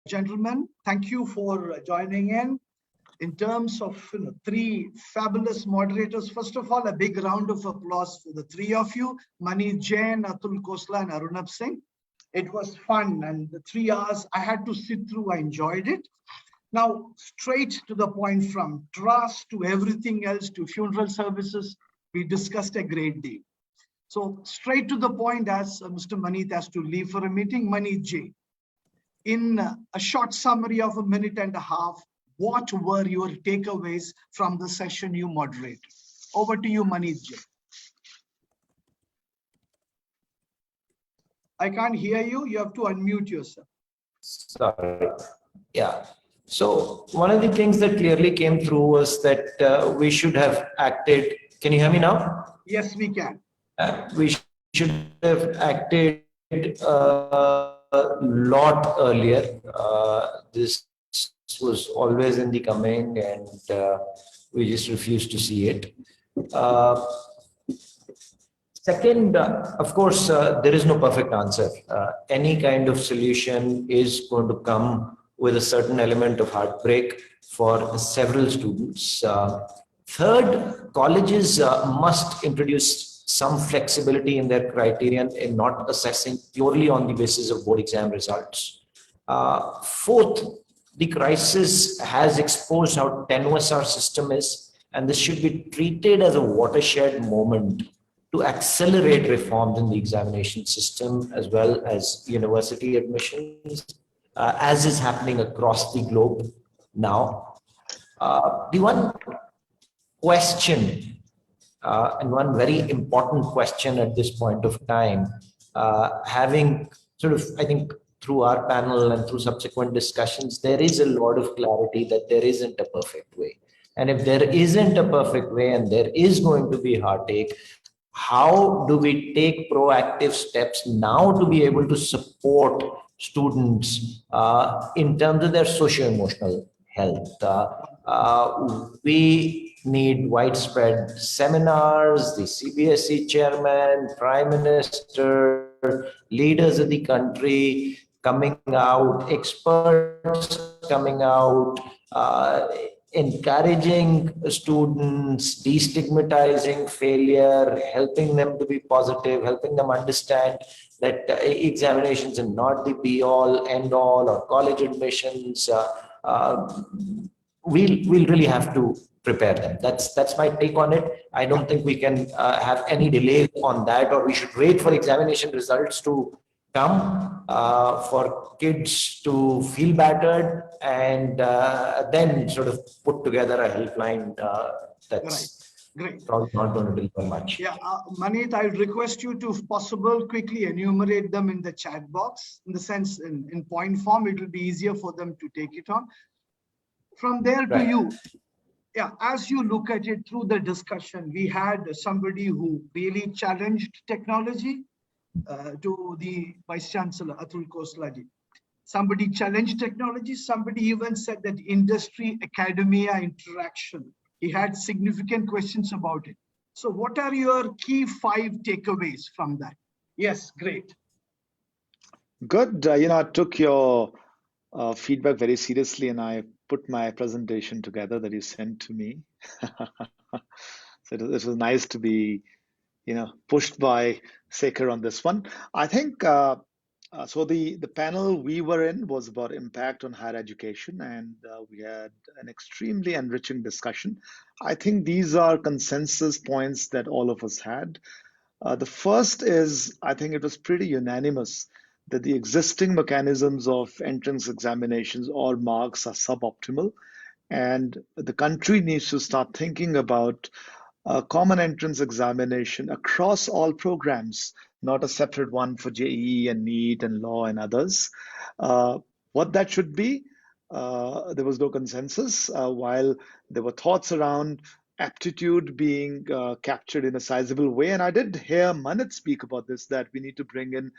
Gentlemen, thank you for joining in. In terms of three fabulous moderators, first of all, a big round of applause for the three of you, Mani Jain, Atul Khosla, and Arunab Singh. It was fun, and the 3 hours I had to sit through, I enjoyed it. Now, straight to the point, from trust to everything else to funeral services, we discussed a great deal. So straight to the point, as Mr. Manit has to leave for a meeting, Mani J. In a short summary of a minute and a half, what were your takeaways from the session you moderated? Over to you, Manit J. I can't hear you. You have to unmute yourself. Sorry. Yeah. So one of the things that clearly came through was that we should have acted. Can you hear me now? Yes, we can. We should have acted a lot earlier. This was always in the coming, and we just refused to see it. Second, of course, there is no perfect answer. Any kind of solution is going to come with a certain element of heartbreak for several students. Third, colleges must introduce some flexibility in their criterion in not assessing purely on the basis of board exam results. Fourth, the crisis has exposed how tenuous our system is, and this should be treated as a watershed moment to accelerate reforms in the examination system as well as university admissions, as is happening across the globe now. The one question, and one very important question at this point of time, having sort of, I think, through our panel and through subsequent discussions, there is a lot of clarity that there isn't a perfect way. And if there isn't a perfect way and there is going to be heartache, how do we take proactive steps now to be able to support students in terms of their socio-emotional health? We need widespread seminars, the CBSE chairman, prime minister, leaders of the country coming out, experts coming out, encouraging students, destigmatizing failure, helping them to be positive, helping them understand that examinations are not the be-all, end-all, or college admissions. We'll really have to prepare them. That's my take on it. I don't think we can have any delay on that, or we should wait for examination results to come for kids to feel battered, and then sort of put together a helpline that's Great. probably not going to deliver much. Yeah, Manit, I request you to, if possible, quickly enumerate them in the chat box. In the sense, in point form, it will be easier for them to take it on. From there to you, yeah, as you look at it through the discussion, we had somebody who really challenged technology to the Vice Chancellor, Atul Khosla ji. Somebody challenged technology. Somebody even said that industry, academia interaction. He had significant questions about it. So what are your key 5 takeaways from that? Yes, great. Good. I took your feedback very seriously, and I put my presentation together that you sent to me. So it was nice to be, pushed by Sekhar on this one. I think, so the panel we were in was about impact on higher education, and we had an extremely enriching discussion. I think these are consensus points that all of us had. The first is, I think it was pretty unanimous that the existing mechanisms of entrance examinations or marks are suboptimal, and the country needs to start thinking about a common entrance examination across all programs, not a separate one for JEE and NEET and law and others. What that should be, there was no consensus, while there were thoughts around aptitude being captured in a sizable way. And I did hear Manit speak about this, that we need to bring in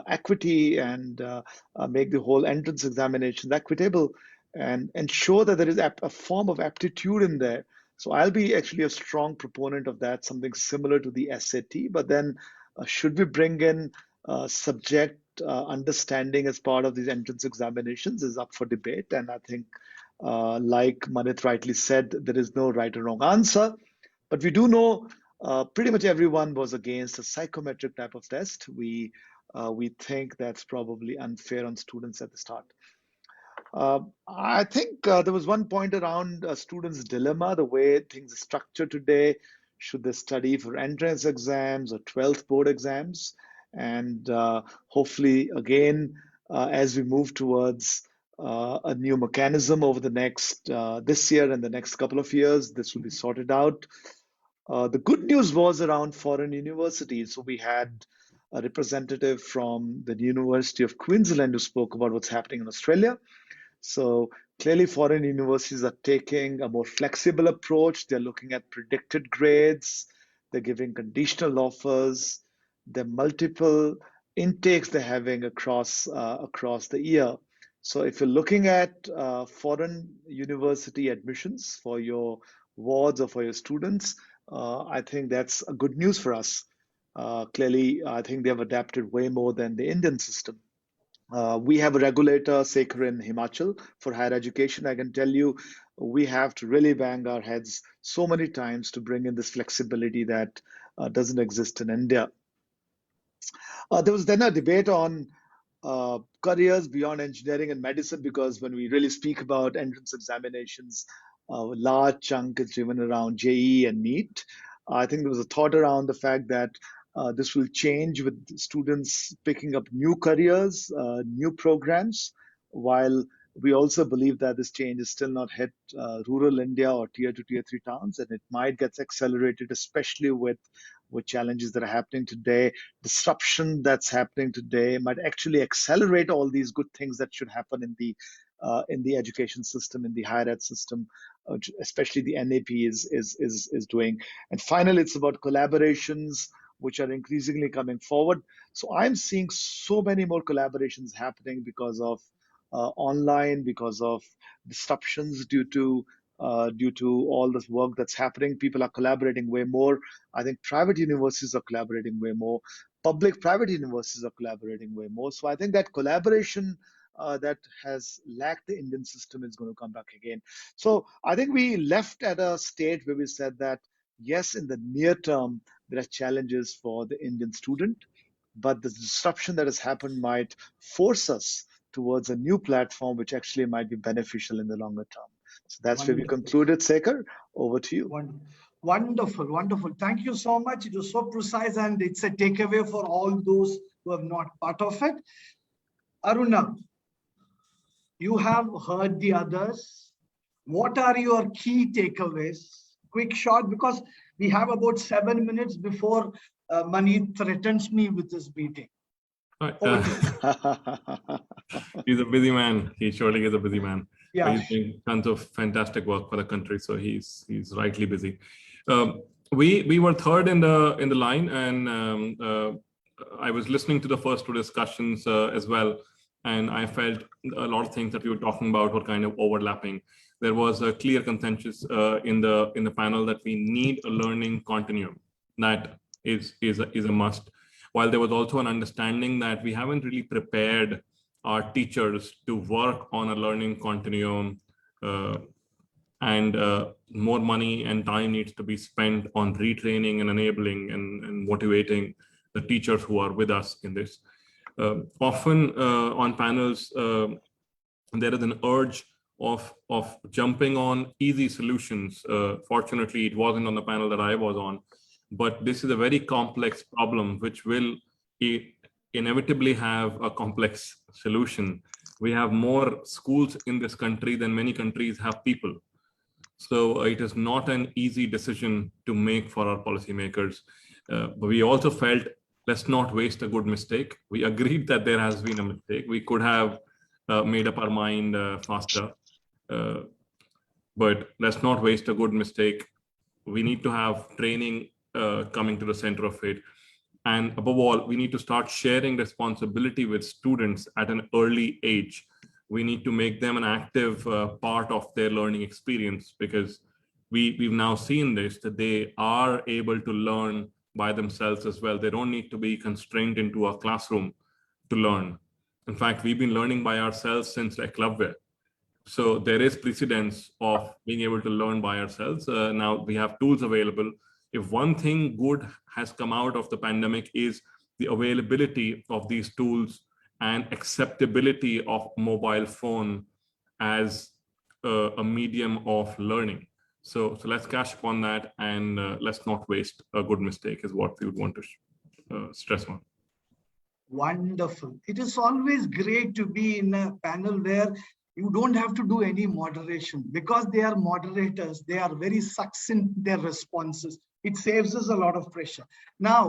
equity and make the whole entrance examinations equitable and ensure that there is a form of aptitude in there. So I'll be actually a strong proponent of that, something similar to the SAT. But then should we bring in subject understanding as part of these entrance examinations is up for debate. And I think, like Manit rightly said, there is no right or wrong answer. But we do know pretty much everyone was against a psychometric type of test. We think that's probably unfair on students at the start. I think there was one point around a student's dilemma, the way things are structured today. Should they study for entrance exams or 12th board exams? And hopefully, again, as we move towards a new mechanism over the next this year and the next couple of years, this will be sorted out. The good news was around foreign universities. So we had a representative from the University of Queensland who spoke about what's happening in Australia. So clearly, foreign universities are taking a more flexible approach. They're looking at predicted grades. They're giving conditional offers. There are multiple intakes they're having across the year. So if you're looking at foreign university admissions for your wards or for your students, I think that's a good news for us. Clearly, I think they have adapted way more than the Indian system. We have a regulator, SECR in Himachal, for higher education. I can tell you, we have to really bang our heads so many times to bring in this flexibility that doesn't exist in India. There was then a debate on careers beyond engineering and medicine, because when we really speak about entrance examinations, a large chunk is driven around JEE and NEET. I think there was a thought around the fact that this will change with students picking up new careers, new programs, while we also believe that this change is still not hit rural India or tier 2, tier 3 towns, and it might get accelerated, especially with challenges that are happening today. Disruption that's happening today might actually accelerate all these good things that should happen in the education system, in the higher ed system, especially the NAP is doing. And finally, it's about collaborations, which are increasingly coming forward. So I'm seeing so many more collaborations happening because of online, because of disruptions due to all this work that's happening. People are collaborating way more. I think private universities are collaborating way more. Public-private universities are collaborating way more. So I think that collaboration that has lacked the Indian system is going to come back again. So I think we left at a state where we said that, yes, in the near term, there are challenges for the Indian student, but the disruption that has happened might force us towards a new platform, which actually might be beneficial in the longer term. So that's where we concluded. Sekar, over to you. Wonderful, wonderful. Thank you so much. It was so precise, and it's a takeaway for all those who have not part of it. Aruna, you have heard the others. What are your key takeaways? Quick shot, because we have about 7 minutes before Manit threatens me with this meeting. He's a busy man. He surely is a busy man. Yeah. He's doing tons of fantastic work for the country, so he's rightly busy. We were third in the line, and I was listening to the first two discussions as well, and I felt a lot of things that we were talking about were kind of overlapping. There was a clear consensus in the panel that we need a learning continuum that is a must. While there was also an understanding that we haven't really prepared our teachers to work on a learning continuum, and more money and time needs to be spent on retraining and enabling and motivating the teachers who are with us in this. Often on panels, there is an urge of jumping on easy solutions. Fortunately, it wasn't on the panel that I was on, but this is a very complex problem which will inevitably have a complex solution. We have more schools in this country than many countries have people. So it is not an easy decision to make for our policymakers. But we also felt, let's not waste a good mistake. We agreed that there has been a mistake. We could have made up our mind faster. But let's not waste a good mistake. We need to have training coming to the center of it. And above all, we need to start sharing responsibility with students at an early age. We need to make them an active part of their learning experience, because we've now seen this, that they are able to learn by themselves as well. They don't need to be constrained into a classroom to learn. In fact, we've been learning by ourselves since Eklavya. So there is precedence of being able to learn by ourselves. Now we have tools available. If one thing good has come out of the pandemic is the availability of these tools and acceptability of mobile phone as a medium of learning. So let's cash upon that, and let's not waste a good mistake is what we would want to stress on. Wonderful. It is always great to be in a panel where you don't have to do any moderation, because they are moderators. They are very succinct in their responses. It saves us a lot of pressure. Now,